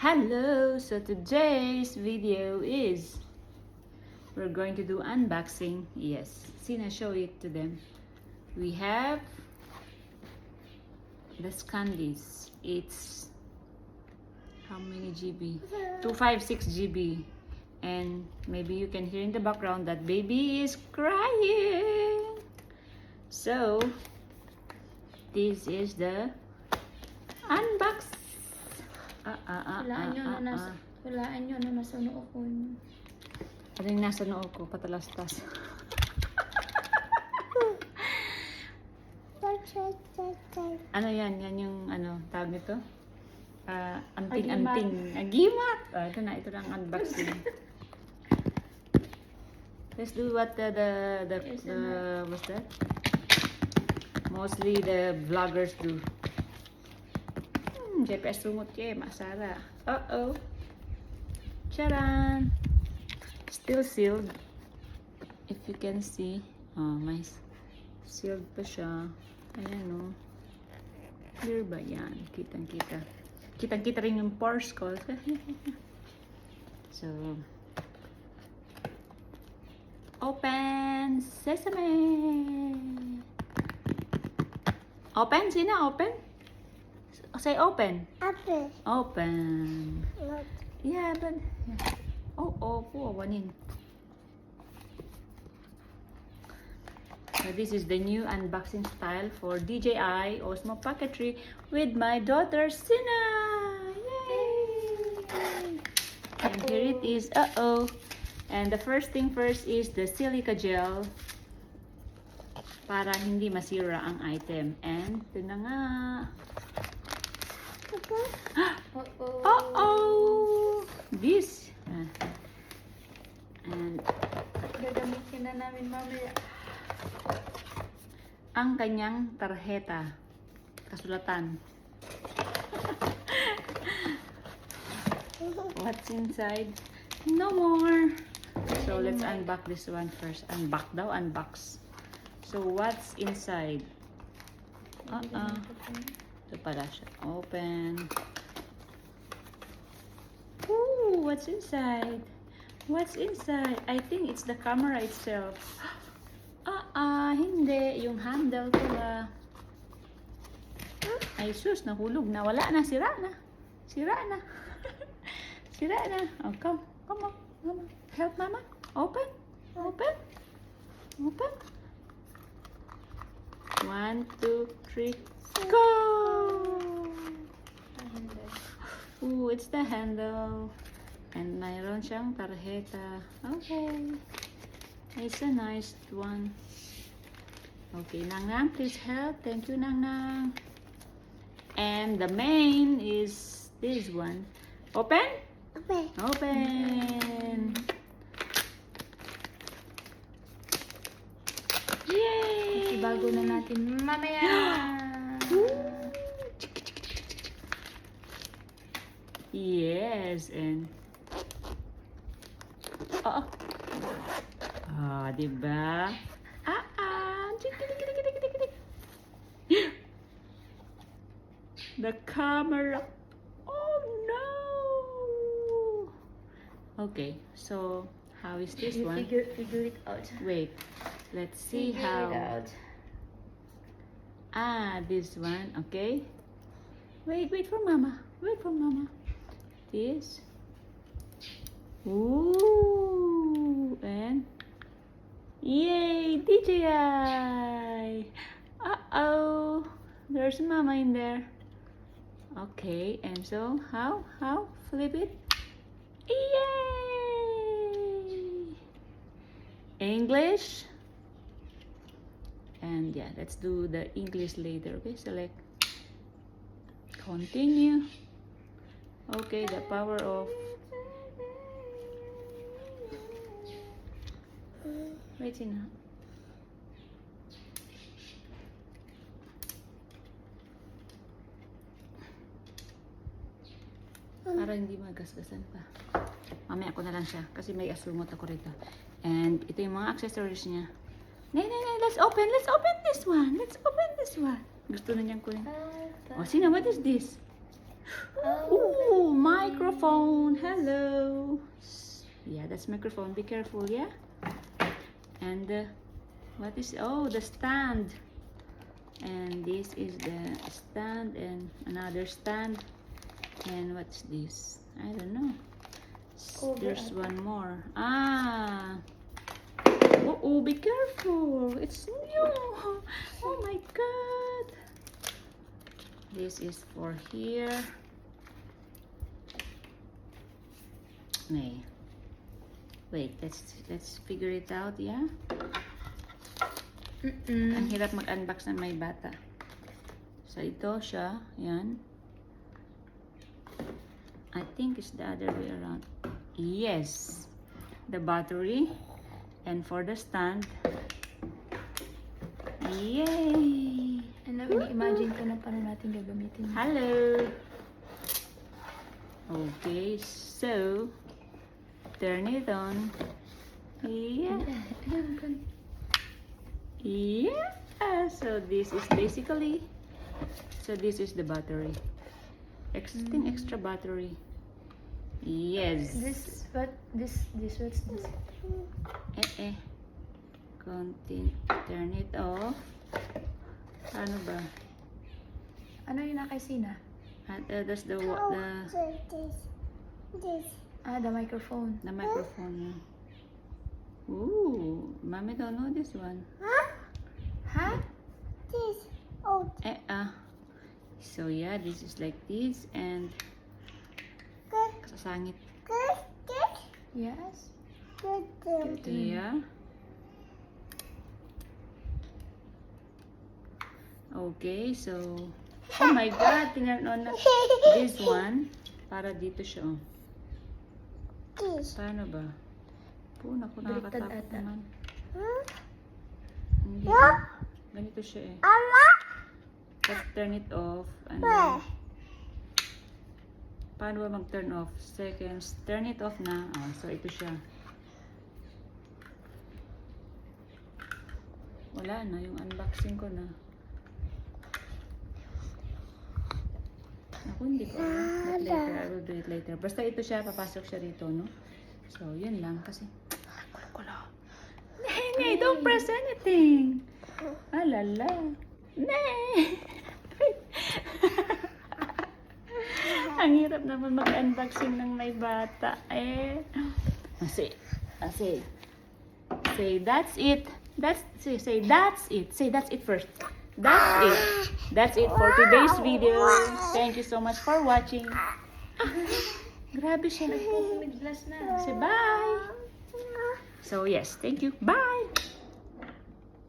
Hello, so today's video is we're going to do unboxing. Yes, Sina, show it to them. We have the Scandis. It's how many GB? 256 GB. And maybe you can hear in the background that baby is crying. So this is the unbox. Hulaan nyo na nasa noo ko. Ano yung nasa noo ko? Patalastas. Ano yan? Yan yung ano, tawag nito? Anting-anting. Agimat! Ito na, ito lang unboxing. Let's do what what's that? Mostly the vloggers do. JPS sumot kaya, masara. Uh-oh. Charan! Still sealed. If you can see. Oh, may sealed pa siya. Ayan o. Clear ba yan? Kitang-kita. Kitang-kita rin yung pores ko. So, open sesame! Open? Sina? Open? Say open. Apple. Open. Yeah, but yeah. Oh, wanin. So this is the new unboxing style for DJI Osmo Packetry with my daughter Sina. Yay! And here it is. And the first thing first is the silica gel para hindi masira ang item. And ito na nga. This and Gagamitin na namin mamaya. ang kanyang tarjeta, kasulatan. What's inside? No more. So let's unbox this one first. Unbox. So what's inside? Ito pala siya. Open. Ooh, what's inside? What's inside? I think it's the camera itself. Hindi. Yung handle pala. Ay, sus, nahulog na. Wala na. Sira na. Sira na. Sira na. Oh, come on. Help mama. Open. 1, 2, 3. Go! Ooh, it's the handle. And mayroon siyang tarjeta. Okay. It's a nice one. Okay, Nang, please help. Thank you, Nang. And the main is this one. Open? Open. Yay! Ibago na natin mamaya. Yes, and diba? The camera. Oh no. Okay, so how is this one? Figure it out. Wait, let's see Figure it how. out. This one, okay. Wait for mama. This. Ooh, and yay, DJI. There's mama in there. Okay, and so how? Flip it. Yay! English. And yeah, let's do the English later. Okay, select. Continue. Okay, the power off. Wait na. Para hindi magasgasan pa. Mamaya ko na lang siya kasi may asumot ako rito. And ito yung mga accessories niya. Let's open this one. Gusto na niyang kunin. Oh, Sina, what is this? Ooh, microphone. microphone. Hello. Yeah, that's microphone. Be careful, yeah? And what is, oh, the stand. And this is the stand and another stand. And what's this? I don't know. There's one more. Ah. Oh, be careful. It's new. Oh my god. This is for here. May. Wait, let's figure it out, yeah? Ang hirap mag-unbox ng may bata. So, ito siya. Yan. I think it's the other way around. Yes. The battery. And for the stand. Yay! Ano, ini-imagine ko na paano natin gagamitin. Hello! Okay, so turn it on. Yeah. Yeah. So this is basically, this is the battery. Extra battery. Yes. What's this? Turn it off. Ano ba? Ano yung nakaisina? At that's the The microphone. the microphone. Ooh, mommy don't know this one. Ha? So yeah, this is like this and sasangit. Yes. Yeah. Okay, so oh my god, tinurn on na this one para dito siya. Oh. Paano ba? Naku, Baliktad nakakatakot ata. naman. Hindi. Ganito siya eh. Let's turn it off. And then, paano ba mag-turn off? Seconds. Turn it off na. Oh, so ito siya. Wala na. Yung unboxing ko na. Naku, hindi ko alam. But later, I will do it later. Basta ito siya. Papasok siya rito, no? So, yun lang. Kasi, Nay, don't press anything. Alala. Nay! Ang hirap naman mag-unboxing ng may bata. Say that's it. Say that's it. Say that's it first. That's it. That's it for today's video. Thank you so much for watching. Grabe siya. Nagpumiglas na. Say bye. So yes, thank you. Bye.